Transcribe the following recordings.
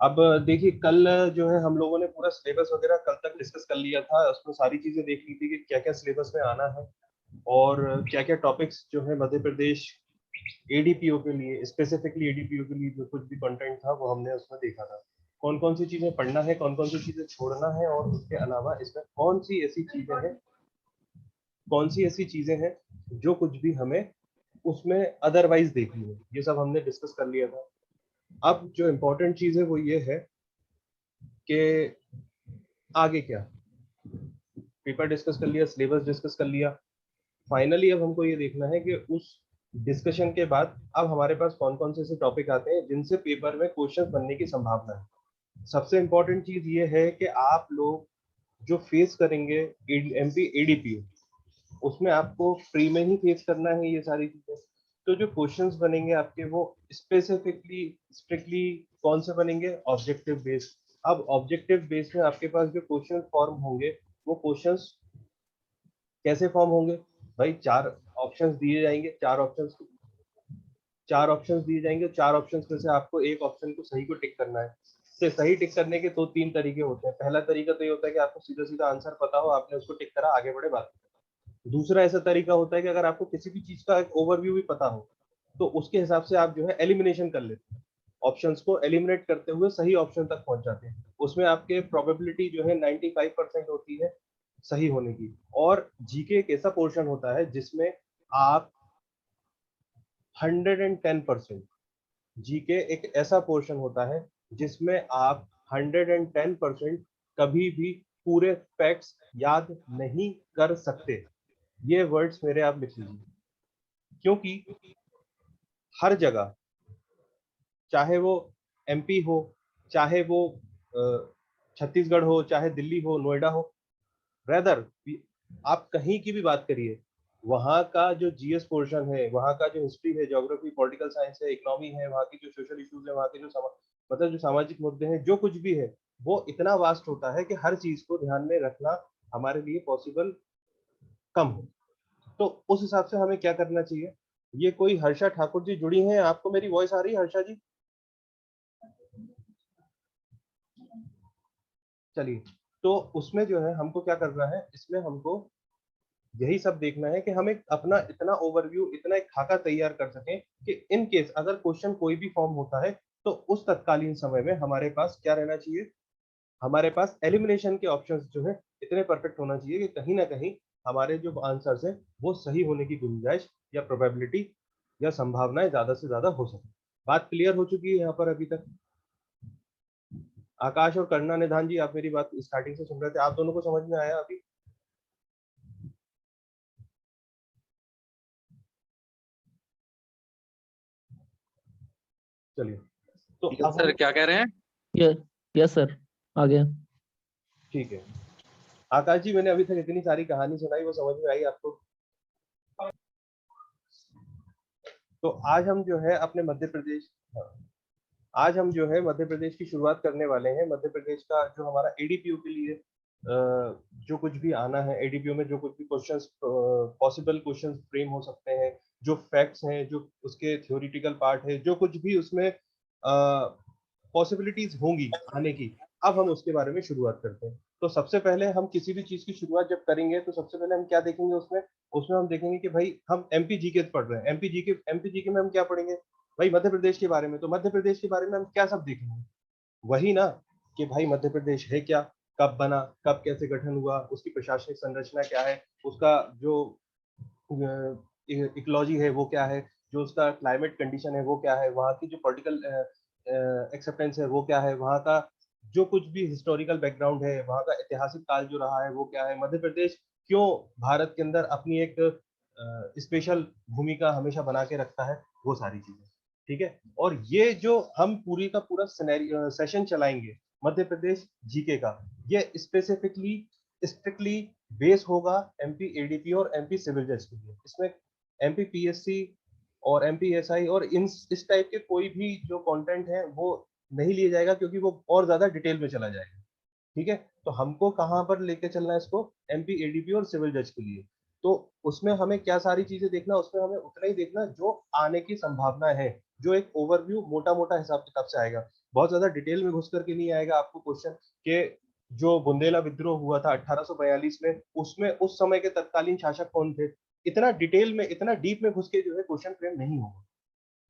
अब देखिए, कल जो है हम लोगों ने पूरा सिलेबस वगैरह कल तक डिस्कस कर लिया था। उसमें सारी चीजें देख ली थी कि क्या क्या सिलेबस में आना है और क्या क्या टॉपिक्स जो है मध्य प्रदेश एडीपीओ के लिए, स्पेसिफिकली एडीपीओ के लिए जो कुछ भी कंटेंट था वो हमने उसमें देखा था। कौन कौन सी चीजें पढ़ना है, कौन कौन सी चीजें छोड़ना है, और उसके अलावा इसमें कौन सी ऐसी चीजें हैं जो कुछ भी हमें उसमें अदरवाइज देखनी है, ये सब हमने डिस्कस कर लिया था। अब जो इम्पोर्टेंट चीज है वो ये है कि आगे क्या। पेपर डिस्कस कर लिया, सिलेबस डिस्कस कर लिया, फाइनली अब हमको ये देखना है कि उस डिस्कशन के बाद अब हमारे पास कौन कौन से ऐसे टॉपिक आते हैं जिनसे पेपर में क्वेश्चन बनने की संभावना है। सबसे इंपॉर्टेंट चीज ये है कि आप लोग जो फेस करेंगे एमपी एडीपी, उसमें आपको प्री में ही फेस करना है ये सारी चीजें। तो जो क्वेश्चंस बनेंगे आपके वो स्पेसिफिकली स्ट्रिक्टली कौन से बनेंगे, ऑब्जेक्टिव बेस्ड। अब ऑब्जेक्टिव बेस्ड में आपके पास जो क्वेश्चन फॉर्म होंगे वो क्वेश्चंस कैसे फॉर्म होंगे भाई? चार ऑप्शंस दिए जाएंगे। चार ऑप्शंस में से आपको एक ऑप्शन को सही को टिक करना है। तो सही टिक करने के दो तीन तरीके होते हैं। पहला तरीका तो ये होता है कि आपको सीधा सीधा आंसर पता हो, आपने उसको टिक करा, आगे बढ़े, बात। दूसरा ऐसा तरीका होता है कि अगर आपको किसी भी चीज का एक ओवरव्यू भी पता हो तो उसके हिसाब से आप जो है एलिमिनेशन कर लेते हैं, ऑप्शंस को एलिमिनेट करते हुए सही ऑप्शन तक पहुंच जाते हैं। उसमें आपके प्रोबेबिलिटी जो है 95% होती है सही होने की। और जीके एक ऐसा पोर्शन होता है जिसमें आप 110%, जीके एक ऐसा पोर्शन होता है जिसमें आप 110% कभी भी पूरे फैक्ट्स याद नहीं कर सकते। ये वर्ड्स मेरे आप लिख लीजिए, क्योंकि हर जगह, चाहे वो एमपी हो, चाहे वो छत्तीसगढ़ हो, चाहे दिल्ली हो, नोएडा हो, रेदर आप कहीं की भी बात करिए, वहाँ का जो जीएस पोर्शन है, वहाँ का जो हिस्ट्री है, ज्योग्राफी, पॉलिटिकल साइंस है, इकोनॉमी है, वहाँ की जो सोशल इश्यूज है, वहाँ के जो मतलब जो सामाजिक मुद्दे हैं, जो कुछ भी है, वो इतना वास्ट होता है कि हर चीज को ध्यान में रखना हमारे लिए पॉसिबल कम हो। तो उस हिसाब से हमें क्या करना चाहिए? ये कोई हर्षा ठाकुर जी जुड़ी हैं? आपको मेरी वॉइस आ रही है हर्षा जी? चलिए, तो उसमें जो है हमको क्या करना है, इसमें हमको यही सब देखना है कि हम एक अपना इतना ओवरव्यू, इतना एक खाका तैयार कर सकें कि इन केस अगर क्वेश्चन कोई भी फॉर्म होता है तो उस तत्कालीन समय में हमारे पास क्या रहना चाहिए, हमारे पास एलिमिनेशन के ऑप्शंस जो है इतने परफेक्ट होना चाहिए कि कहीं ना कहीं हमारे जो आंसर्स है वो सही होने की गुंजाइश या प्रोबेबिलिटी या संभावनाएं ज्यादा से ज्यादा हो सके। बात क्लियर हो चुकी है यहाँ पर अभी तक? आकाश और करना निधान जी, आप मेरी बात स्टार्टिंग से सुन रहे थे, आप दोनों को समझ में आया अभी? चलिए, तो अब सर हम, क्या कह रहे हैं? यस यस सर, आ गया। ठीक है आकाश जी, मैंने अभी तक इतनी सारी कहानी सुनाई, वो समझ में आई आपको? तो आज हम जो है अपने मध्य प्रदेश, हाँ, आज हम जो है मध्य प्रदेश की शुरुआत करने वाले हैं। मध्य प्रदेश का जो हमारा एडीपीयू के लिए जो कुछ भी आना है, एडीपीयू में जो कुछ भी क्वेश्चंस, पॉसिबल क्वेश्चंस फ्रेम हो सकते हैं, जो फैक्ट्स हैं, जो उसके थ्योरेटिकल पार्ट है, जो कुछ भी उसमें पॉसिबिलिटीज होंगी आने की, अब हम उसके बारे में शुरुआत करते हैं। तो सबसे पहले हम किसी भी चीज की शुरुआत जब करेंगे तो सबसे पहले हम क्या देखेंगे उसमें? उसमें हम देखेंगे कि भाई हम एमपी जीके पढ़ रहे हैं। एमपी जीके में हम क्या पढ़ेंगे भाई? मध्य प्रदेश के बारे में। तो मध्य प्रदेश के बारे में हम क्या सब देखेंगे? वही ना, कि भाई मध्य प्रदेश है क्या, कब बना, कब कैसे गठन हुआ, उसकी प्रशासनिक संरचना क्या है, उसका जो इकोलॉजी है वो क्या है, जो उसका क्लाइमेट कंडीशन है वो क्या है, वहाँ की जो पॉलिटिकल एक्सेप्टेंस है वो क्या है, वहाँ का जो कुछ भी हिस्टोरिकल बैकग्राउंड है, वहाँ का ऐतिहासिक काल जो रहा है वो क्या है, मध्य प्रदेश क्यों भारत के अंदर अपनी एक स्पेशल भूमिका हमेशा बना के रखता है, वो सारी चीजें। ठीक है, और ये जो हम पूरी का पूरा सेशन चलाएंगे मध्य प्रदेश जीके का, ये स्पेसिफिकली स्ट्रिक्टली बेस होगा एमपी एडीपी और एमपी सिविल जज के लिए। इसमें एमपी पीएससी और एमपी एसआई और इन इस टाइप के कोई भी जो कंटेंट है वो नहीं लिया जाएगा, क्योंकि वो और ज्यादा डिटेल में चला जाएगा। ठीक है, तो हमको कहाँ पर लेके चलना है इसको? एमपी एडीपी और सिविल जज के लिए। तो उसमें हमें क्या सारी चीजें देखना, उसमें हमें उतना ही देखना जो आने की संभावना है। जो एक ओवरव्यू मोटा मोटा हिसाब किताब से आएगा, बहुत ज्यादा डिटेल में घुस करके नहीं आएगा आपको क्वेश्चन के जो बुंदेला विद्रोह हुआ था 1842 में, उसमें उस समय के तत्कालीन शासक कौन थे, इतना डिटेल में इतना डीप में घुस के जो है क्वेश्चन फ्रेम नहीं होगा।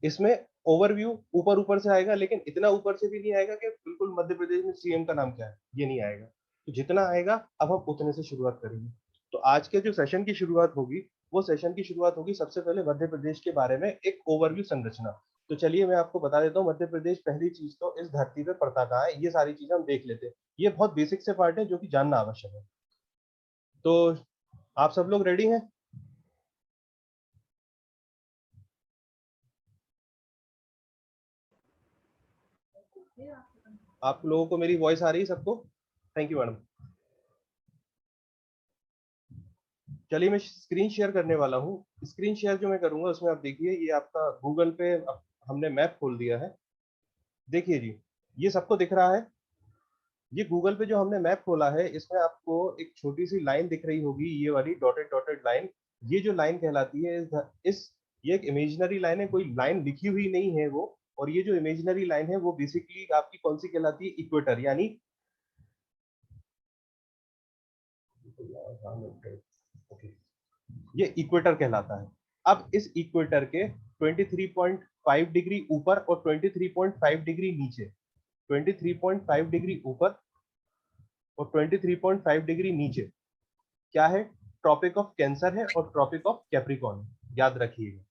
इसमें ओवरव्यू ऊपर ऊपर से आएगा, लेकिन इतना ऊपर से भी नहीं आएगा कि बिल्कुल मध्य प्रदेश में सीएम का नाम क्या है, ये नहीं आएगा। तो जितना आएगा अब हम उतने से शुरुआत करेंगे। तो आज के जो सेशन की शुरुआत होगी, वो सेशन की शुरुआत होगी सबसे पहले मध्य प्रदेश के बारे में एक ओवरव्यू संरचना। तो चलिए मैं आपको बता देता हूँ, मध्य प्रदेश पहली चीज तो इस धरती पे पड़ता कहाँ है, ये सारी चीजें हम देख लेते हैं। ये बहुत बेसिक से पार्ट है जो कि जानना आवश्यक है। तो आप सब लोग रेडी हैं? आप लोगों को मेरी वॉइस आ रही है सबको? Thank you madam. चलिए मैं स्क्रीन शेयर करने वाला हूँ। स्क्रीन शेयर जो मैं करूंगा उसमें आप देखिए, ये आपका गूगल पे हमने मैप खोल दिया है। देखिए जी, ये सबको दिख रहा है। ये गूगल पे जो हमने मैप खोला है, इसमें आपको एक छोटी सी लाइन दिख रही होगी, ये वाली डॉटेड डॉटेड लाइन। ये जो लाइन कहलाती है ये एक इमेजिनरी लाइन है, कोई लाइन लिखी हुई नहीं है वो। और ये जो इमेजिनरी लाइन है वो बेसिकली आपकी कौन सी कहलाती है, इक्वेटर, यानी ये इक्वेटर कहलाता है। अब इस इक्वेटर के 23.5 डिग्री ऊपर और 23.5 डिग्री नीचे, 23.5 डिग्री ऊपर और 23.5 डिग्री नीचे क्या है, ट्रॉपिक ऑफ कैंसर है और ट्रॉपिक ऑफ कैप्रिकॉर्न, याद रखिएगा।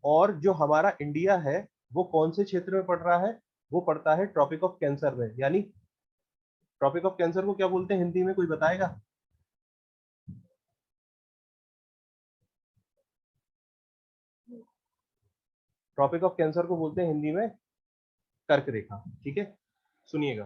और जो हमारा इंडिया है वो कौन से क्षेत्र में पड़ रहा है, वो पड़ता है ट्रॉपिक ऑफ कैंसर में। यानी ट्रॉपिक ऑफ कैंसर को क्या बोलते हैं हिंदी में, कोई बताएगा? ट्रॉपिक ऑफ कैंसर को बोलते हैं हिंदी में कर्क रेखा। ठीक है, सुनिएगा,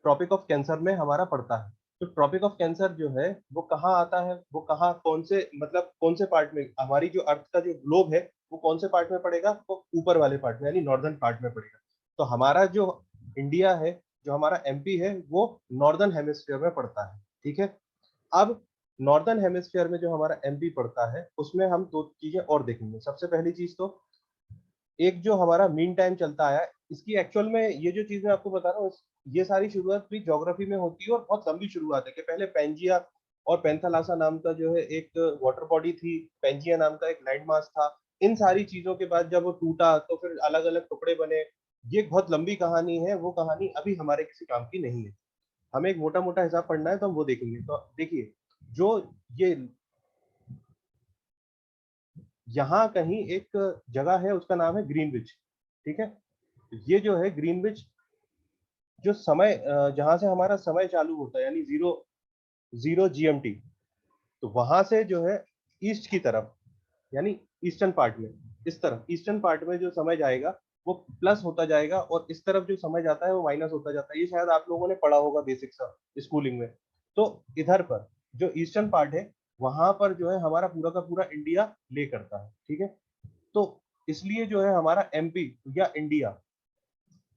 ट्रॉपिक ऑफ कैंसर में हमारा पड़ता है। तो ट्रॉपिक ऑफ कैंसर जो है वो कहाँ आता है, वो कहाँ, कौन से, मतलब कौन से पार्ट में, हमारी जो अर्थ का जो ग्लोब है वो कौन से पार्ट में पड़ेगा, वो ऊपर वाले पार्ट में यानी नॉर्दर्न पार्ट में पड़ेगा। तो हमारा जो इंडिया है, जो हमारा एमपी है, वो नॉर्दर्न हेमिस्फीयर में पड़ता है। ठीक है, अब नॉर्दर्न हेमिस्फीयर में जो हमारा एमपी पड़ता है उसमें हम दो चीजें और देखेंगे। सबसे पहली चीज तो एक जो हमारा मीन टाइम चलता आया है, इसकी एक्चुअल में ये जो चीज मैं आपको बता रहा हूँ, ये सारी शुरुआत भी ज्योग्राफी में होती है और बहुत लंबी शुरुआत है। कि पहले पेंजिया और पेंथालासा नाम का जो है एक वाटर बॉडी थी, पेंजिया नाम का एक लैंड मास था। इन सारी चीजों के बाद जब वो टूटा तो फिर अलग अलग टुकड़े बने। ये एक बहुत लंबी कहानी है, वो कहानी अभी हमारे किसी काम की नहीं है। हमें एक मोटा मोटा हिसाब पढ़ना है तो हम वो देखेंगे। तो देखिए, जो ये यहाँ कहीं एक जगह है उसका नाम है ग्रीनविच। ठीक है, ये जो है ग्रीनविच, जो समय जहां से हमारा समय चालू होता है यानी जीरो जीरो जीएमटी, तो वहां से जो है ईस्ट की तरफ, यानी ईस्टर्न पार्ट में, इस तरफ ईस्टर्न पार्ट में जो समय जाएगा वो प्लस होता जाएगा, और इस तरफ जो समय जाता है वो माइनस होता जाता है। ये शायद आप लोगों ने पढ़ा होगा बेसिक सा स्कूलिंग में। तो इधर पर जो ईस्टर्न पार्ट है, वहां पर जो है हमारा पूरा का पूरा इंडिया ले करता है। ठीक है, तो इसलिए जो है हमारा एमपी या इंडिया,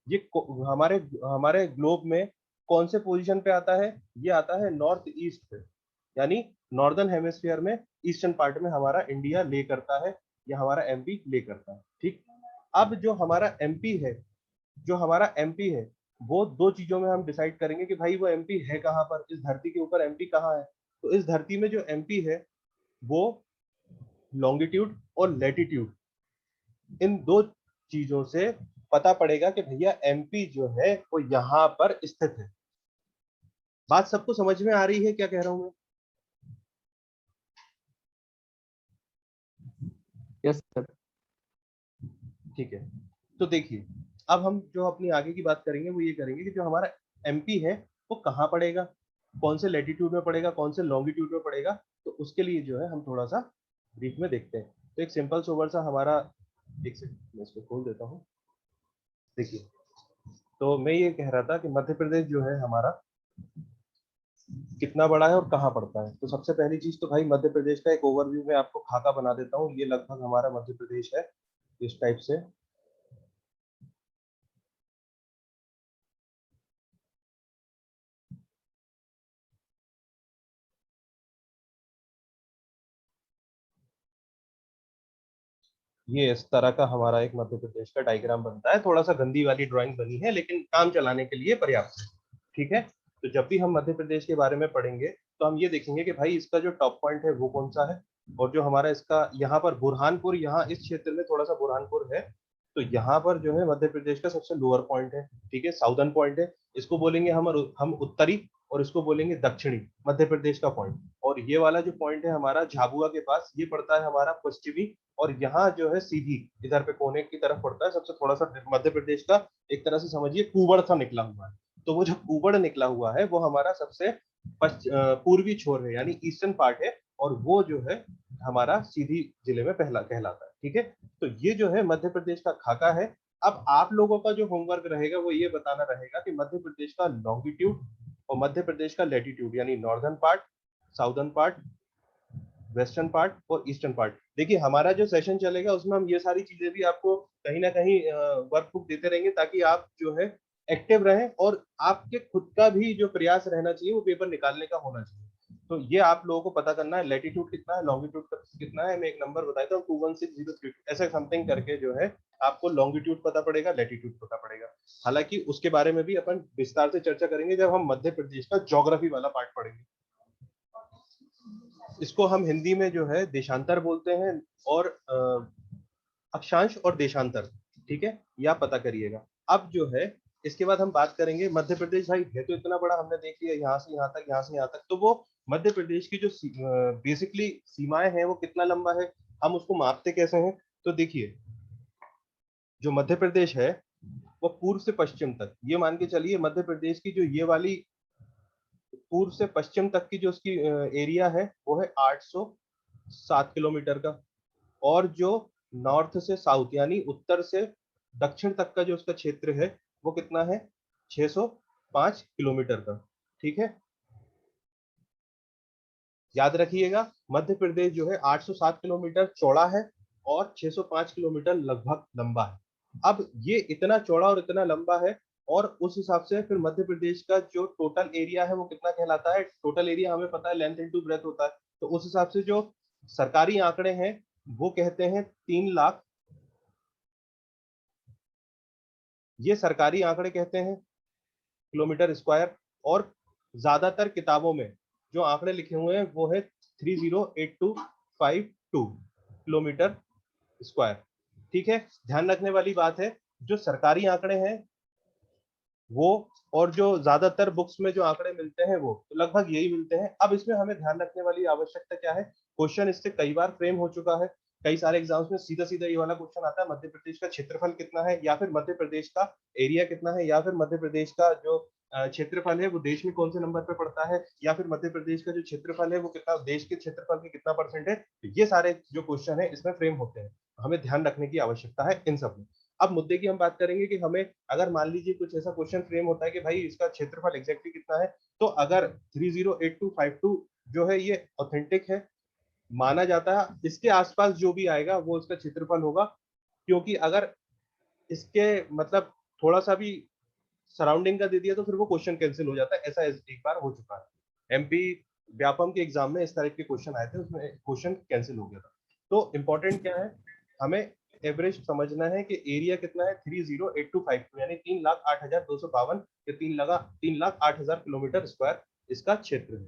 ये हमारे हमारे ग्लोब में कौन से पोजीशन पे आता है, ये आता है नॉर्थ ईस्ट पे, यानी नॉर्दर्न हेमिस्फीयर में ईस्टर्न पार्ट में हमारा इंडिया ले करता है, या हमारा एमपी ले करता है। ठीक, अब जो हमारा एमपी है, जो हमारा एमपी है, वो दो चीजों में हम डिसाइड करेंगे कि भाई वो एमपी है कहाँ पर, इस धरती के ऊपर एमपी कहाँ है। तो इस धरती में जो एमपी है वो लॉन्गिट्यूड और लेटीट्यूड, इन दो चीजों से पता पड़ेगा कि भैया एमपी जो है वो यहाँ पर स्थित है। बात सबको समझ में आ रही है क्या कह रहा हूं मैं? Yes sir. ठीक है, तो देखिए, अब हम जो अपनी आगे की बात करेंगे वो ये करेंगे कि जो हमारा एमपी है वो कहाँ पड़ेगा, कौन से लेटीट्यूड में पड़ेगा, कौन से लॉन्गिट्यूड में पड़ेगा। तो उसके लिए जो है हम थोड़ा सा ब्रीफ में देखते हैं। तो एक सिंपल सोवर सा हमारा, एक सेकंड मैं इसको खोल देता हूँ। देखिए, तो मैं ये कह रहा था कि मध्य प्रदेश जो है हमारा कितना बड़ा है और कहाँ पड़ता है। तो सबसे पहली चीज तो भाई मध्य प्रदेश का एक ओवरव्यू में आपको खाका बना देता हूँ। ये लगभग हमारा मध्य प्रदेश है इस टाइप से। ये इस तरह का हमारा एक मध्य प्रदेश का डायग्राम बनता है। थोड़ा सा गंदी वाली ड्राइंग बनी है लेकिन काम चलाने के लिए पर्याप्त है। ठीक है, तो जब भी हम मध्य प्रदेश के बारे में पढ़ेंगे तो हम ये देखेंगे कि भाई इसका जो टॉप पॉइंट है वो कौन सा है, और जो हमारा इसका यहाँ पर बुरहानपुर, यहाँ इस क्षेत्र में थोड़ा सा बुरहानपुर है, तो यहाँ पर जो है मध्य प्रदेश का सबसे लोअर पॉइंट है। ठीक है, साउदर्न पॉइंट है, इसको बोलेंगे हम उत्तरी, और इसको बोलेंगे दक्षिणी मध्य प्रदेश का पॉइंट। और ये वाला जो पॉइंट है हमारा झाबुआ के पास, ये पड़ता है हमारा पश्चिमी, और यहाँ जो है सीधी इधर पे कोने की तरफ पड़ता है सबसे थोड़ा सा मध्य प्रदेश का, एक तरह से समझिए कुबड़ सा निकला हुआ है। तो वो जो कुबड़ निकला हुआ है वो हमारा सबसे पूर्वी छोर है, यानी ईस्टर्न पार्ट है, और वो जो है हमारा सीधी जिले में पहला कहलाता है। ठीक है, तो ये जो है मध्य प्रदेश का खाका है। अब आप लोगों का जो होमवर्क रहेगा वो ये बताना रहेगा कि मध्य प्रदेश का लॉन्गिट्यूड और मध्य प्रदेश का लेटीट्यूड, यानी northern part, southern part, western part और ईस्टर्न पार्ट। देखिए हमारा जो सेशन चलेगा उसमें हम ये सारी चीजें भी आपको कहीं ना कहीं वर्कबुक देते रहेंगे, ताकि आप जो है एक्टिव रहें, और आपके खुद का भी जो प्रयास रहना चाहिए वो पेपर निकालने का होना चाहिए। तो ये आप लोगों को पता करना है, लेटीट्यूड कितना है, लॉन्गिट्यूड कितना है। मैं एक नंबर बताया था 21603 ऐसे समथिंग करके जो है आपको लॉन्गिट्यूड पता पड़ेगा, लेटीट्यूड पता पड़ेगा। हालांकि उसके बारे में भी अपन विस्तार से चर्चा करेंगे जब हम मध्य प्रदेश का ज्योग्राफी वाला पार्ट पढ़ेंगे। इसको हम हिंदी में जो है देशांतर बोलते हैं, और अक्षांश और देशांतर। ठीक है, यह पता करिएगा। अब जो है इसके बाद हम बात करेंगे मध्य प्रदेश, भाई है तो इतना बड़ा, हमने देख लिया यहाँ से यहाँ तक, यहाँ से यहाँ तक, तो वो मध्य प्रदेश की जो बेसिकली सीमाएं हैं वो कितना लंबा है, हम उसको मापते कैसे हैं। तो देखिए जो मध्य प्रदेश है वो पूर्व से पश्चिम तक, ये मान के चलिए मध्य प्रदेश की जो ये वाली पूर्व से पश्चिम तक की जो उसकी एरिया है वो है 807 किलोमीटर का। और जो नॉर्थ से साउथ यानी उत्तर से दक्षिण तक का जो उसका क्षेत्र है वो कितना है, 605 किलोमीटर का। ठीक है, याद रखिएगा मध्य प्रदेश जो है 807 किलोमीटर चौड़ा है और 605 किलोमीटर लगभग लंबा है। अब ये इतना चौड़ा और इतना लंबा है, और उस हिसाब से फिर मध्य प्रदेश का जो टोटल एरिया है वो कितना कहलाता है, टोटल एरिया हमें पता है लेंथ इनटू ब्रेथ होता है, तो उस हिसाब से जो सरकारी आंकड़े हैं वो कहते हैं 3 लाख, ये सरकारी आंकड़े कहते हैं किलोमीटर स्क्वायर। और ज्यादातर किताबों में जो आंकड़े लिखे हुए हैं वो है 308252 किलोमीटर स्क्वायर। ठीक है, ध्यान रखने वाली बात है जो सरकारी आंकड़े हैं वो, और जो ज्यादातर बुक्स में जो आंकड़े मिलते हैं वो तो लगभग यही मिलते हैं। अब इसमें हमें ध्यान रखने वाली आवश्यकता क्या है, क्वेश्चन इससे कई बार फ्रेम हो चुका है, कई सारे एग्जाम्स में सीधा सीधा ये वाला क्वेश्चन आता है, मध्य प्रदेश का क्षेत्रफल कितना है, या फिर मध्य प्रदेश का एरिया कितना है, या फिर मध्य प्रदेश का जो क्षेत्रफल है वो देश में कौन से नंबर पे पड़ता है, या फिर मध्य प्रदेश का जो क्षेत्रफल है वो कितना देश के क्षेत्रफल के कितना परसेंट है। तो ये सारे जो क्वेश्चन है इसमें फ्रेम होते हैं, हमें ध्यान रखने की आवश्यकता है इन सब में। अब मुद्दे की हम बात करेंगे कि हमें अगर मान लीजिए कुछ ऐसा क्वेश्चन फ्रेम होता है कि भाई इसका क्षेत्रफल एग्जैक्टली कितना है, तो अगर 308252 जो है ये ऑथेंटिक है माना जाता है, इसके आसपास जो भी आएगा वो इसका क्षेत्रफल होगा, क्योंकि अगर इसके मतलब थोड़ा सा भी सराउंडिंग का दे दिया तो फिर वो क्वेश्चन कैंसिल हो जाता है। ऐसा एक बार हो चुका है, एमपी व्यापम के एग्जाम में इस तरह के क्वेश्चन आए थे, उसमें क्वेश्चन कैंसिल हो गया था। तो इंपॉर्टेंट क्या है, हमें एवरेज समझना है कि एरिया कितना है 308252 यानी 3,08,252 या 3,08,000 किलोमीटर स्क्वायर इसका क्षेत्र है।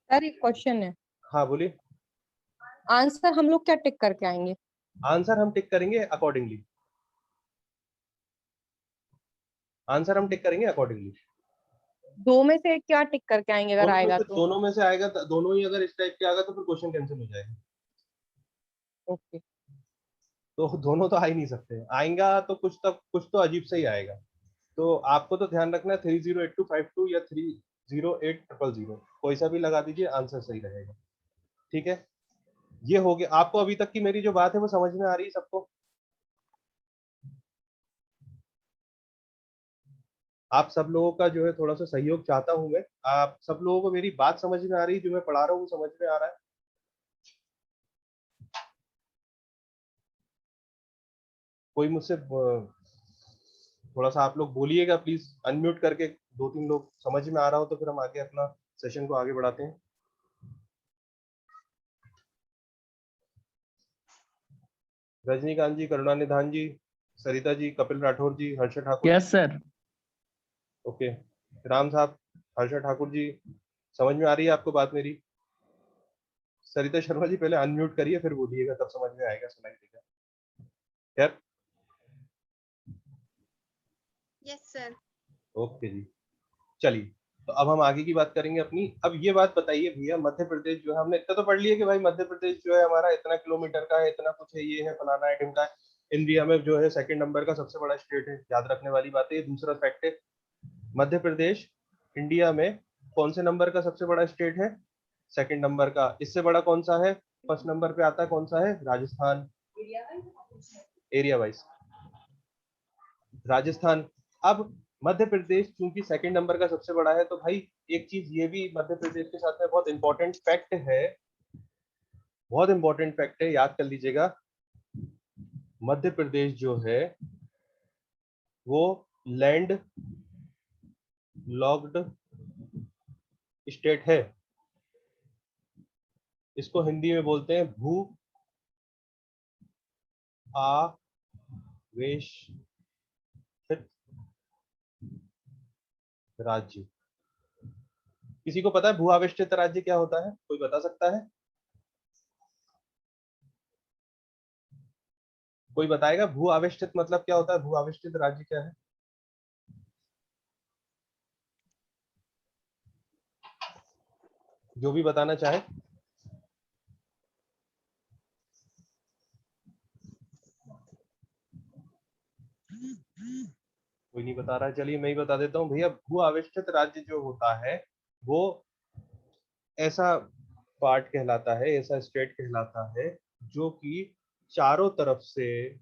सर एक क्वेश्चन है, हाँ बोलिए। आंसर हम लोग क्या टिक करके आएंगे? आंसर हम टिक करेंगे अकॉर्डिंगली, आंसर हम टिक करेंगे अकॉर्डिंगली। दो में से क्या टिक करके आएंगे अगर आएगा तो? दोनों में से आएगा, दोनों ही अगर इस टाइप के आएगा तो फिर क्वेश्चन कैंसिल हो जाएगा। ओके। तो दोनों तो आ ही नहीं सकते, आएगा तो कुछ तो अजीब से ही आएगा। तो आपको तो ध्यान रखना है 308252 या 308000, कोई सा भी लगा दीजिए, आंसर सही रहेगा। ठीक है, ये हो गया। आपको अभी तक की मेरी जो बात है वो समझ में आ रही है सबको? आप सब लोगों का जो है थोड़ा सा सहयोग चाहता हूं मैं, आप सब लोगों को मेरी बात समझ में आ रही है, जो मैं पढ़ा रहा हूँ वो समझ में आ रहा है? कोई मुझसे थोड़ा सा आप लोग बोलिएगा प्लीज, अनम्यूट करके, 2-3 लोग समझ में आ रहा हो तो फिर हम आगे अपना सेशन को आगे बढ़ाते हैं। Rajinikanth ji, Karunanidhan ji, Sarita ji, Kapil Rathore ji, Harsh Thakur ji. Yes sir. Okay, Ram साहब, हर्ष ठाकुर जी, समझ में आ रही है आपको बात मेरी? सरिता शर्मा जी पहले अनम्यूट करिए फिर बोलिएगा, तब समझ में आएगा, सुनाई देगा। खैर, यस सर। ओके जी, चलिए। तो अब हम आगे की बात करेंगे अपनी। अब ये बात बताइए भैया, मध्य प्रदेश जो है, हमने इतना तो पढ़ लिया कि भाई मध्य प्रदेश जो है हमारा इतना किलोमीटर का है, इतना कुछ है, ये है, फलाना है, ढिमका है, इंडिया में जो है सेकंड नंबर का सबसे बड़ा स्टेट है, याद रखने वाली बात है। ये दूसरा फैक्ट है, मध्य प्रदेश इंडिया में कौन से नंबर का सबसे बड़ा स्टेट है? सेकंड नंबर का। इससे बड़ा कौन सा है? फर्स्ट नंबर पे आता है कौन सा है? राजस्थान। Area wise Rajasthan. अब मध्य प्रदेश चूंकि सेकंड नंबर का सबसे बड़ा है, तो भाई एक चीज ये भी मध्य प्रदेश के साथ में बहुत इंपॉर्टेंट फैक्ट है, बहुत इंपॉर्टेंट फैक्ट है, याद कर लीजिएगा। मध्य प्रदेश जो है वो लैंड लॉक्ड स्टेट है। इसको हिंदी में बोलते हैं भू आवेशित राज्य। किसी को पता है भू आवेशित राज्य क्या होता है? कोई बता सकता है? कोई बताएगा भू आवेशित मतलब क्या होता है? भू आवेशित राज्य क्या है? जो भी बताना चाहे। कोई नहीं बता रहा है, चलिए मैं ही बता देता हूँ भैया। भू आवेशित राज्य जो होता है वो ऐसा पार्ट कहलाता है, ऐसा स्टेट कहलाता है जो कि चारों तरफ से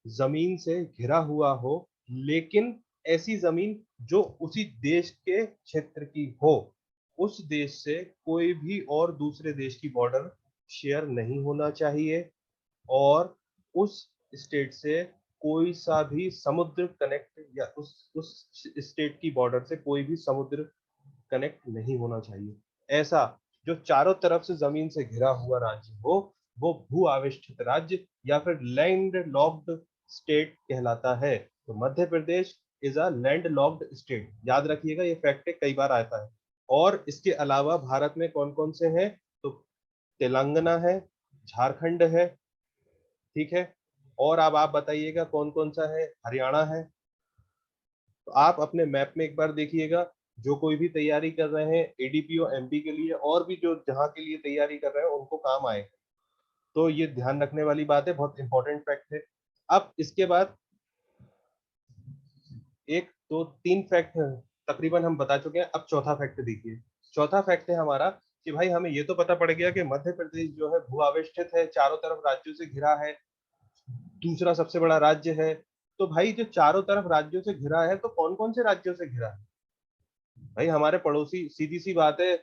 जमीन से घिरा हुआ हो, लेकिन ऐसी जमीन जो उसी देश के क्षेत्र की हो। उस देश से कोई भी और दूसरे देश की बॉर्डर शेयर नहीं होना चाहिए, और उस स्टेट से कोई सा भी समुद्र कनेक्ट, या उस स्टेट की बॉर्डर से कोई भी समुद्र कनेक्ट नहीं होना चाहिए। ऐसा जो चारों तरफ से जमीन से घिरा हुआ राज्य हो, वो भू आवेष्टित राज्य या फिर लैंड लॉक्ड स्टेट कहलाता है। तो Madhya Pradesh is a land locked state, याद रखिएगा, ये फैक्ट कई बार आता है। और इसके अलावा भारत में कौन कौन से हैं? तो तेलंगाना है, झारखंड है, ठीक है, और अब आप बताइएगा कौन कौन सा है? हरियाणा है। तो आप अपने मैप में एक बार देखिएगा, जो कोई भी तैयारी कर रहे हैं एडीपीओ एमपी के लिए, और भी जो जहां के लिए तैयारी कर रहे हैं, उनको काम आए। तो ये ध्यान रखने वाली बात है, बहुत इंपॉर्टेंट फैक्ट है। अब इसके बाद एक दो तीन फैक्ट तकरीबन हम बता चुके हैं। अब चौथा फैक्ट देखिए। चौथा फैक्ट है हमारा कि भाई हमें ये तो पता पड़ गया कि मध्य प्रदेश जो है भू आवेष्टित है, चारों तरफ राज्यों से घिरा है, दूसरा सबसे बड़ा राज्य है। तो भाई जो चारों तरफ राज्यों से घिरा है, तो कौन कौन से राज्यों से घिरा है? भाई हमारे पड़ोसी, सीधी सी बात है।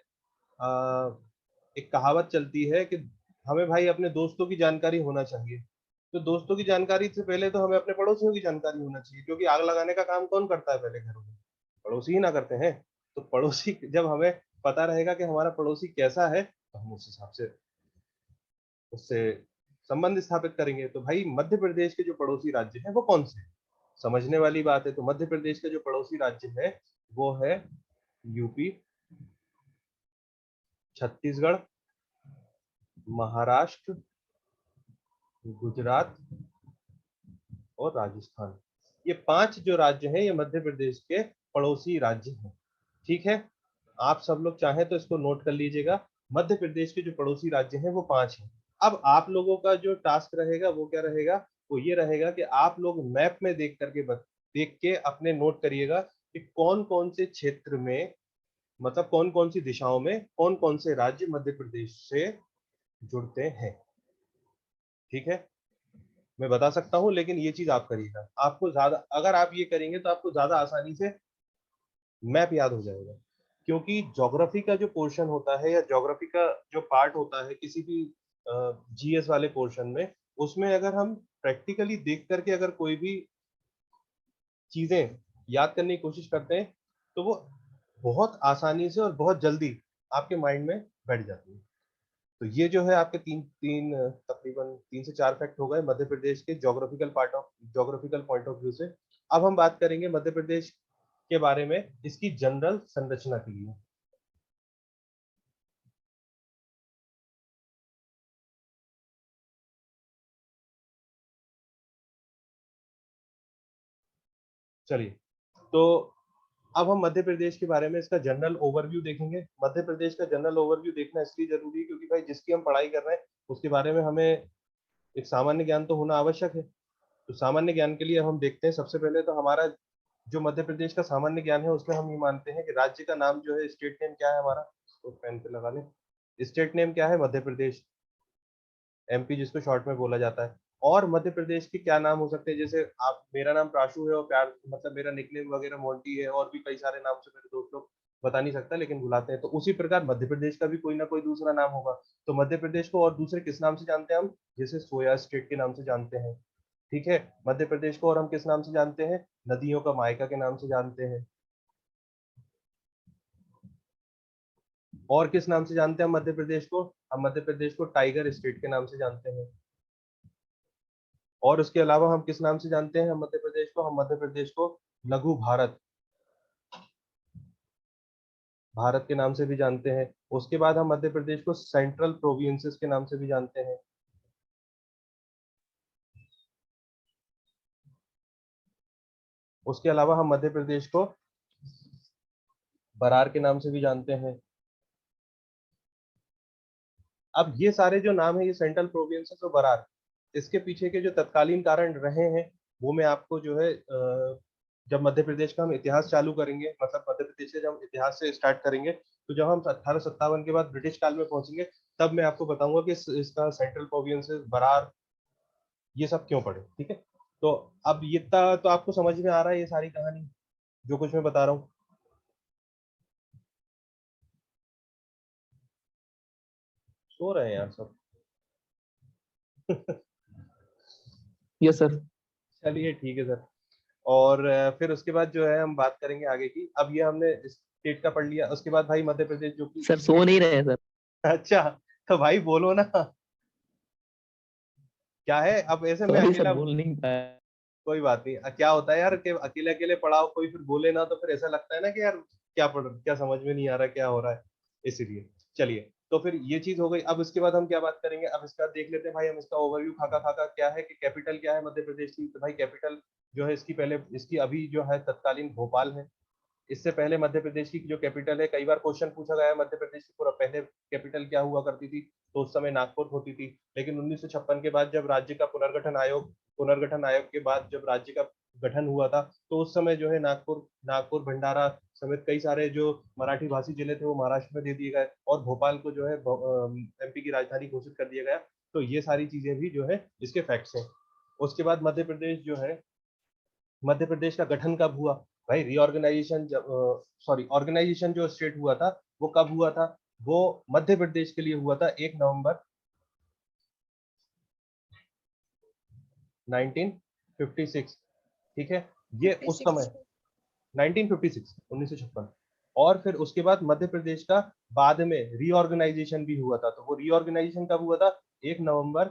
एक कहावत चलती है कि हमें भाई अपने दोस्तों की जानकारी होना चाहिए। तो दोस्तों की जानकारी से पहले तो हमें अपने पड़ोसियों की जानकारी होना चाहिए, क्योंकि आग लगाने का काम कौन करता है पहले घरों में? पड़ोसी ही ना करते हैं। तो पड़ोसी, जब हमें पता रहेगा कि हमारा पड़ोसी कैसा है, तो हम उस हिसाब से उससे संबंध स्थापित करेंगे। तो भाई मध्य प्रदेश के जो पड़ोसी राज्य हैं वो कौन से हैं? समझने वाली बात है। तो मध्य प्रदेश के जो पड़ोसी राज्य है वो है यूपी, छत्तीसगढ़, महाराष्ट्र, गुजरात और राजस्थान। ये पांच जो राज्य हैं, ये मध्य प्रदेश के पड़ोसी राज्य हैं। ठीक है, आप सब लोग चाहें तो इसको नोट कर लीजिएगा। मध्य प्रदेश के जो पड़ोसी राज्य हैं वो पांच हैं। अब आप लोगों का जो टास्क रहेगा वो क्या रहेगा? वो ये रहेगा कि आप लोग मैप में देख के अपने नोट करिएगा कि कौन कौन से क्षेत्र में, मतलब कौन कौन सी दिशाओं में कौन कौन से राज्य मध्य प्रदेश से जुड़ते हैं। ठीक है, मैं बता सकता हूं, लेकिन ये चीज आप करिएगा। आपको ज्यादा, अगर आप ये करेंगे तो आपको ज्यादा आसानी से मैप याद हो जाएगा। क्योंकि ज्योग्राफी का जो पोर्शन होता है, या ज्योग्राफी का जो पार्ट होता है किसी भी जीएस वाले पोर्शन में, उसमें अगर हम प्रैक्टिकली देख करके अगर कोई भी चीजें याद करने की कोशिश करते हैं, तो वो बहुत आसानी से और बहुत जल्दी आपके माइंड में बैठ जाती है। तो ये जो है आपके तकरीबन 3 से 4 फैक्ट हो गए मध्य प्रदेश के ज्योग्राफिकल पॉइंट ऑफ व्यू से। अब हम बात करेंगे मध्य प्रदेश के बारे में इसकी जनरल संरचना के लिए। चलिए, तो अब हम मध्य प्रदेश के बारे में इसका जनरल ओवरव्यू देखेंगे। मध्य प्रदेश का जनरल ओवरव्यू देखना इसलिए जरूरी है क्योंकि भाई जिसकी हम पढ़ाई कर रहे हैं उसके बारे में हमें एक सामान्य ज्ञान तो होना आवश्यक है। तो सामान्य ज्ञान के लिए हम देखते हैं, सबसे पहले तो हमारा जो मध्य प्रदेश का सामान्य ज्ञान है उसमें हम ये मानते हैं कि राज्य का नाम जो है, स्टेट नेम क्या है हमारा, तो पेन पे लगा लें। स्टेट नेम क्या है? मध्य प्रदेश, एमपी जिसको शॉर्ट में बोला जाता है। और मध्य प्रदेश के क्या नाम हो सकते हैं, जैसे आप, मेरा नाम प्राशु है और प्यार मतलब मेरा निकनेम वगैरह मोंटी है, और भी कई सारे नाम से मेरे दोस्त लोग बता नहीं सकता लेकिन बुलाते हैं। तो उसी प्रकार मध्य प्रदेश का भी कोई ना कोई दूसरा नाम होगा। तो मध्य प्रदेश को और दूसरे किस नाम से जानते हैं हम? जैसे सोया स्टेट के नाम से जानते हैं। ठीक है, मध्य प्रदेश को और हम किस नाम से जानते हैं? नदियों का मायका के नाम से जानते हैं। और किस नाम से जानते हैं हम मध्य प्रदेश को? हम मध्य प्रदेश को टाइगर स्टेट के नाम से जानते हैं। और उसके अलावा हम किस नाम से जानते हैं हम मध्य प्रदेश को? हम मध्य प्रदेश को लघु भारत, भारत के नाम से भी जानते हैं। उसके बाद हम मध्य प्रदेश को सेंट्रल प्रोविंसेस के नाम से भी जानते हैं। उसके अलावा हम मध्य प्रदेश को बरार के नाम से भी जानते हैं। अब ये सारे जो नाम है, ये सेंट्रल प्रोविंसेस और बरार, इसके पीछे के जो तत्कालीन कारण रहे हैं वो मैं आपको जो है जब मध्य प्रदेश का हम इतिहास चालू करेंगे, मतलब मध्य प्रदेश से जब हम इतिहास से स्टार्ट करेंगे, तो जब हम 1857 के बाद ब्रिटिश काल में पहुंचेंगे तब मैं आपको बताऊंगा कि इसका सेंट्रल प्रोविंसेस, बरार, ये सब क्यों पड़े। ठीक है, तो अब ये तो आपको समझ में आ रहा है ये सारी कहानी जो कुछ मैं बता रहा हूँ? सो रहे हैं यार सब। Yes sir. चलिए ठीक है सर। और फिर उसके बाद जो है हम बात करेंगे आगे की। अब ये हमने स्टेट का पढ़ लिया, उसके बाद भाई मध्य प्रदेश जो कि सर सो नहीं रहे सर। अच्छा, तो भाई बोलो ना, क्या है अब ऐसे मैं सॉरी सर, अकेला? बोल नहीं पाया। कोई बात नहीं, क्या होता है यार कि अकेले अकेले पढ़ाओ, कोई फिर बोले ना तो फिर ऐसा लगता है ना कि यार क्या पढ़, क्या समझ में नहीं आ रहा क्या हो रहा है, इसीलिए। चलिए, तो फिर ये चीज हो गई। अब इसके बाद हम क्या बात करेंगे? अब इसका देख लेते हैं भाई हम इसका ओवरव्यू खाका खाका क्या है कि कैपिटल क्या है मध्य प्रदेश की। तो भाई कैपिटल जो है इसकी, पहले इसकी अभी जो है तत्कालीन भोपाल है। इससे पहले मध्य प्रदेश की जो कैपिटल है, कई बार क्वेश्चन पूछा गया है मध्य प्रदेश की पूरा पहले कैपिटल क्या हुआ करती थी, तो उस समय नागपुर होती थी। लेकिन 1956 के बाद जब राज्य का पुनर्गठन आयोग के बाद जब राज्य का गठन हुआ था, तो उस समय जो है नागपुर भंडारा समेत कई सारे जो मराठी भाषी जिले थे वो महाराष्ट्र में दे दिए गए, और भोपाल को जो है एमपी की राजधानी घोषित कर दिया गया। तो ये सारी चीजें भी जो है इसके फैक्ट्स हैं। उसके बाद मध्य प्रदेश का गठन कब हुआ? भाई रीऑर्गेनाइजेशन, ऑर्गेनाइजेशन जो स्टेट हुआ था वो कब हुआ था? वो मध्य प्रदेश के लिए हुआ था 1 नवंबर 1956। ठीक है, ये उस समय 1956, 1956। और फिर उसके बाद मध्य प्रदेश का बाद में रीऑर्गेनाइजेशन भी हुआ था। तो वो रीऑर्गेनाइजेशन कब हुआ था? 1 नवंबर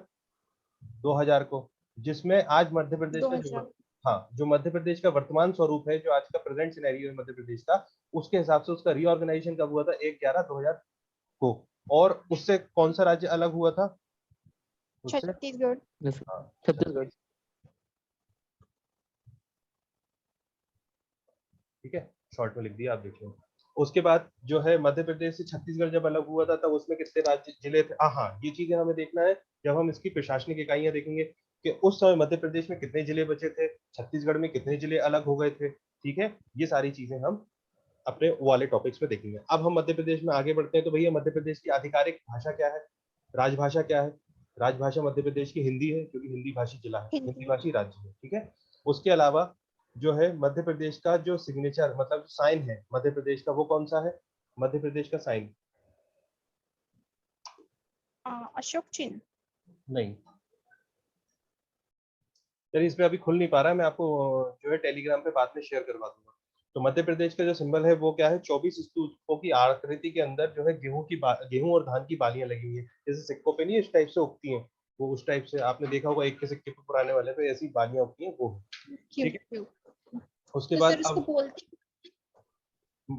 2000 को, जिसमें आज मध्य प्रदेश का 2000। हाँ, जो मध्य प्रदेश का वर्तमान स्वरूप है, जो आज का प्रेजेंट सिनेरियो है मध्य प्रदेश का, उसके हिसाब से उसका रीऑर्गेनाइजेशन कब हुआ था? 1/11/2000 को। और उससे कौन सा राज्य अलग हुआ था उससे? छत्तीसगढ़। यस हाँ, छत्तीसगढ़। ठीक है, शॉर्ट में लिख दिया, आप देख लो। उसके बाद जो है मध्य प्रदेश से छत्तीसगढ़ जब अलग हुआ था तब उसमें कितने राज्य जिले थे? हाँ, ये चीजें हमें देखना है जब हम इसकी प्रशासनिक इकाइयां देखेंगे कि उस समय मध्य प्रदेश में कितने जिले बचे थे, छत्तीसगढ़ में कितने जिले अलग हो गए थे। ठीक है, ये सारी चीजें हम अपने वाले टॉपिक्स में देखेंगे। अब हम मध्य प्रदेश में आगे बढ़ते हैं। तो भैया मध्य प्रदेश की आधिकारिक भाषा क्या है, राजभाषा क्या है? राजभाषा मध्य प्रदेश की हिंदी है, क्योंकि हिंदी भाषी जिला है, हिंदी हिंदी। भाषी राज्य है। ठीक है, उसके अलावा जो है मध्य प्रदेश का जो सिग्नेचर, मतलब साइन है मध्य प्रदेश का, वो कौन सा है? मध्य प्रदेश का साइन अशोक चिन्ह। नहीं, चलिए इस पे अभी खुल नहीं पा रहा है, मैं आपको जो है टेलीग्राम पे बाद में शेयर करवा दूंगा। तो मध्य प्रदेश का जो सिंबल है वो क्या है, 24 स्तूपों की आकृति के अंदर जो है गेहूं और धान की बालियां लगी हुई है, जैसे सिक्कों पे नहीं इस टाइप से उगती हैं, वो उस टाइप से आपने देखा होगा एक के सिक्के पे पुराने वाले पे ऐसी बालियां उगती हैं, वो है। ठीक है, क्यों? उसके तो बाद सर उसको अब बोलते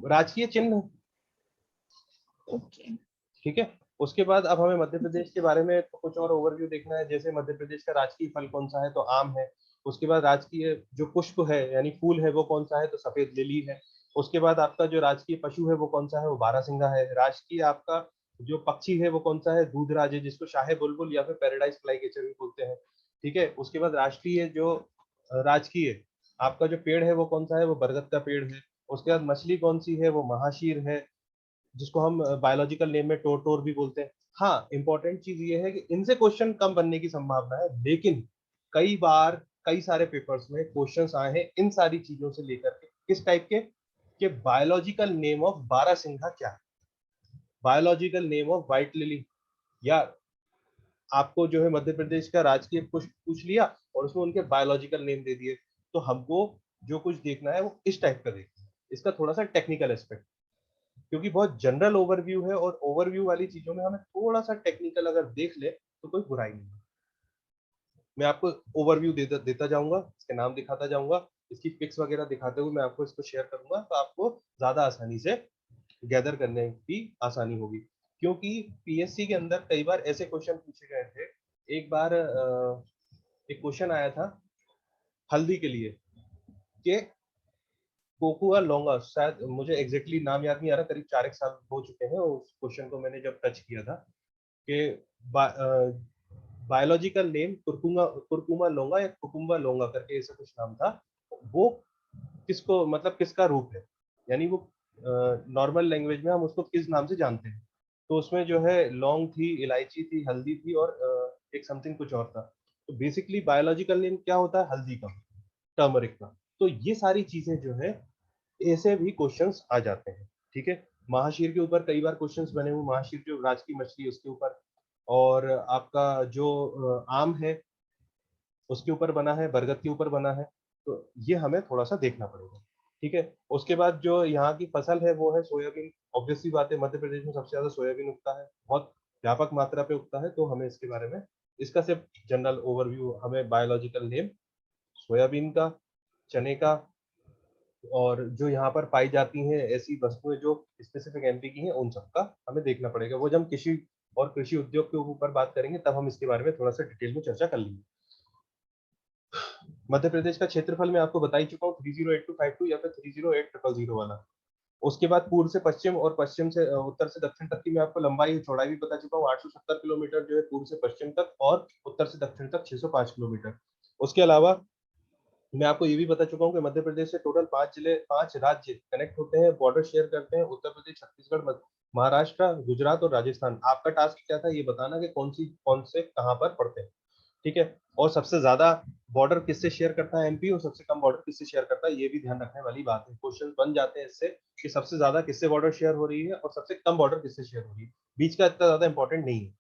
राजकीय चिन्ह। ओके। ठीक है, उसके बाद अब हमें मध्य प्रदेश के बारे में कुछ और ओवरव्यू देखना है, जैसे मध्य प्रदेश का राजकीय फल कौन सा है, तो आम है। उसके बाद राजकीय जो पुष्प है यानी फूल है वो कौन सा है, तो सफेद लिली है। उसके बाद आपका जो राजकीय पशु है वो कौन सा है, वो बारहसिंगा है। राजकीय आपका जो पक्षी है वो कौन सा है, दूधराज है, जिसको शाहे बुलबुल या फिर पैराडाइज फ्लाईकैचर भी बोलते हैं। ठीक है, उसके बाद राष्ट्रीय जो राजकीय आपका जो पेड़ है वो कौन सा है, वो बरगद का पेड़ है। उसके बाद मछली कौन सी है, वो महाशीर है, जिसको हम बायोलॉजिकल नेम में टोर भी बोलते हैं। हाँ, इंपॉर्टेंट चीज ये है कि इनसे क्वेश्चन कम बनने की संभावना है, लेकिन कई बार कई सारे पेपर्स में क्वेश्चंस आए हैं इन सारी चीजों से लेकर के, किस टाइप के, कि बायोलॉजिकल नेम ऑफ बारहसिंघा क्या है, biological name of white lily, या आपको जो है मध्य प्रदेश का राजकीय पुष्प पूछ लिया और उसमें उनके बायोलॉजिकल नेम दे दिए। तो हमको जो कुछ देखना है वो इस टाइप का देखना है, इसका थोड़ा सा टेक्निकल एस्पेक्ट, क्योंकि बहुत जनरल ओवरव्यू है और ओवरव्यू वाली चीजों में हमें थोड़ा सा टेक्निकल अगर देख ले तो कोई बुराई नहीं है। मैं आपको ओवरव्यू देता जाऊंगा, इसके नाम दिखाता जाऊंगा, इसकी पिक्स वगैरह दिखाते हुए मैं आपको इसको शेयर करूंगा, तो आपको ज्यादा आसानी से गैदर करने की आसानी होगी। क्योंकि पीएससी के अंदर कई बार ऐसे क्वेश्चन पूछे गए थे। एक बार एक क्वेश्चन आया था हल्दी के लिए कि कोकुआ लोंगा, शायद मुझे एग्जैक्टली नाम याद नहीं आ रहा, करीब 4 साल हो चुके हैं उस क्वेश्चन को मैंने जब टच किया था, कि बायोलॉजिकल नेम कुरकुमा कुरकुमा लोंगा या कुकुम्बा लोंगा करके ऐसा कुछ नाम था, वो किसको मतलब किसका रूप है, यानी वो नॉर्मल लैंग्वेज में हम उसको किस नाम से जानते हैं। तो उसमें जो है लौंग थी, इलायची थी, हल्दी थी और एक समथिंग कुछ और था। तो बेसिकली बायोलॉजिकल नेम क्या होता है, हल्दी का, टर्मरिक का। तो ये सारी चीजें जो है ऐसे भी क्वेश्चंस आ जाते हैं। ठीक है, महाशीर के ऊपर कई बार क्वेश्चंस बने हुए, महाशीर जो राज की मछली है उसके ऊपर, और आपका जो आम है उसके ऊपर बना है, बरगद के ऊपर बना है। तो ये हमें थोड़ा सा देखना पड़ेगा। ठीक है, उसके बाद जो यहाँ की फसल है वो है सोयाबीन। ऑब्वियसली बात है, मध्य प्रदेश में सबसे ज्यादा सोयाबीन उगता है, बहुत व्यापक मात्रा पे उगता है, तो हमें इसके बारे में, इसका सिर्फ जनरल ओवरव्यू, हमें बायोलॉजिकल नेम सोयाबीन का, चने का, और जो यहाँ पर पाई जाती हैं ऐसी वस्तुएं जो स्पेसिफिक एमपी की हैं, उन सबका हमें देखना पड़ेगा। वो जब हम कृषि और कृषि उद्योग के ऊपर बात करेंगे तब हम इसके बारे में थोड़ा सा डिटेल में चर्चा कर लेंगे। मध्य प्रदेश का क्षेत्रफल मैं आपको बता ही चुका हूँ, 308252 या फिर 308000 वाला। उसके बाद पूर्व से पश्चिम और पश्चिम से उत्तर से दक्षिण तक की मैं आपको लंबाई और चौड़ाई भी बता चुका हूँ, 870 किलोमीटर जो है पूर्व से पश्चिम तक, और उत्तर से दक्षिण तक 605 किलोमीटर। उसके अलावा मैं आपको ये भी बता चुका हूँ कि मध्य प्रदेश से टोटल 5 जिले, 5 राज्य कनेक्ट होते हैं, बॉर्डर शेयर करते हैं, उत्तर प्रदेश, छत्तीसगढ़, महाराष्ट्र, गुजरात और राजस्थान। आपका टास्क क्या था, ये बताना कि कौन से कहाँ पर पड़ते हैं। ठीक है, और सबसे ज्यादा बॉर्डर किससे शेयर करता है एमपी, और सबसे कम बॉर्डर किससे शेयर करता है, ये भी ध्यान रखने वाली बात है। क्वेश्चन बन जाते हैं इससे कि सबसे ज्यादा किससे बॉर्डर शेयर हो रही है और सबसे कम बॉर्डर किससे शेयर हो रही है, बीच का इतना ज्यादा इंपॉर्टेंट नहीं है।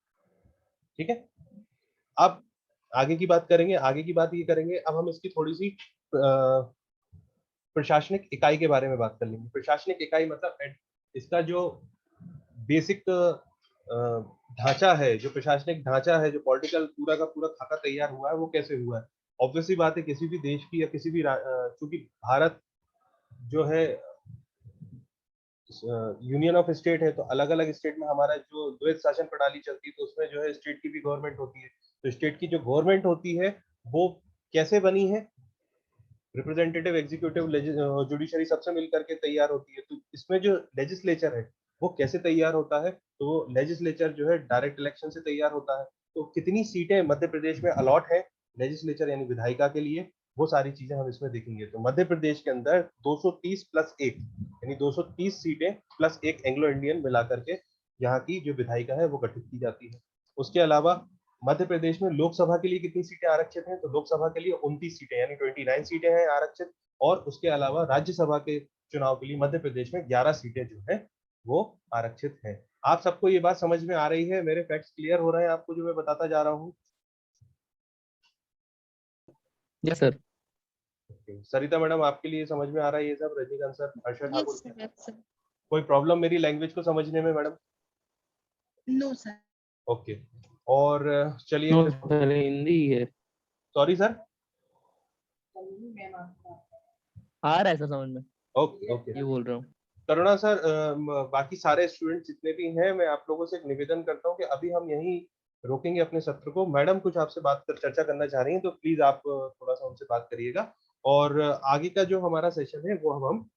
ठीक है, अब आगे की बात करेंगे, आगे की बात ये करेंगे, अब हम इसकी थोड़ी सी प्रशासनिक इकाई के बारे में बात कर लेंगे। प्रशासनिक इकाई मतलब इसका जो बेसिक ढांचा है, जो प्रशासनिक ढांचा है, जो पॉलिटिकल पूरा का पूरा खाका तैयार हुआ है, वो कैसे हुआ है। ऑब्वियसली बात है, किसी भी देश की या किसी भी चूंकि भारत जो है यूनियन ऑफ स्टेट है, तो अलग अलग स्टेट में हमारा जो द्वैध शासन प्रणाली चलती है, तो उसमें जो है स्टेट की भी गवर्नमेंट होती है। तो स्टेट की जो गवर्नमेंट होती है वो कैसे बनी है, रिप्रेजेंटेटिव, एग्जीक्यूटिव, जुडिशरी सबसे मिल करके तैयार होती है। तो इसमें जो लेजिस्लेचर है वो कैसे तैयार होता है, तो लेजिस्लेचर जो है डायरेक्ट इलेक्शन से तैयार होता है। तो कितनी सीटें मध्य प्रदेश में अलॉट है लेजिस्लेचर यानी विधायिका के लिए, वो सारी चीजें हम इसमें देखेंगे। तो मध्य प्रदेश के अंदर 230 प्लस 1 यानी 230 सीटें प्लस एक एंग्लो इंडियन मिला करके यहाँ की जो विधायिका है वो गठित की जाती है। उसके अलावा मध्य प्रदेश में लोकसभा के लिए कितनी सीटें आरक्षित हैं, तो लोकसभा के लिए 29 सीटें यानी 29 सीटें हैं आरक्षित। और उसके अलावा राज्यसभा के चुनाव के लिए मध्य प्रदेश में 11 सीटें जो है वो आरक्षित हैं। आप सबको ये बात समझ में आ रही है, मेरे फैक्ट्स क्लियर हो रहे हैं आपको जो मैं बताता जा रहा हूँ। Yes sir. सरिता मैडम, आपके लिए समझ में आ रहा है ये सब? Rajinikanth sir, Harshad Yes, Thakur, sir. Yes, sir. कोई प्रॉब्लम मेरी लैंग्वेज को समझने में मैडम? No, sir. ओके, और चलिए नो फिर। सर, हिंदी ही है। Sorry sir. आ रहा है सर समझ में, ओके ओके। ये बोल रहा हूँ। करुणा सर, बाकी सारे स्टूडेंट जितने भी हैं, मैं आप लोगों से एक निवेदन करता हूँ कि अभी हम यहीं रोकेंगे अपने सत्र को। मैडम कुछ आपसे बात कर चर्चा करना चाह रही हैं, तो प्लीज आप थोड़ा सा उनसे बात करिएगा। और आगे का जो हमारा सेशन है वो हम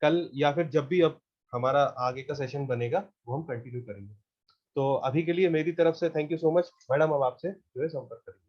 कल या फिर जब भी अब हमारा आगे का सेशन बनेगा वो हम कंटिन्यू करेंगे। तो अभी के लिए मेरी तरफ से thank you so much. Madam अब आपसे जो है संपर्क करेंगे।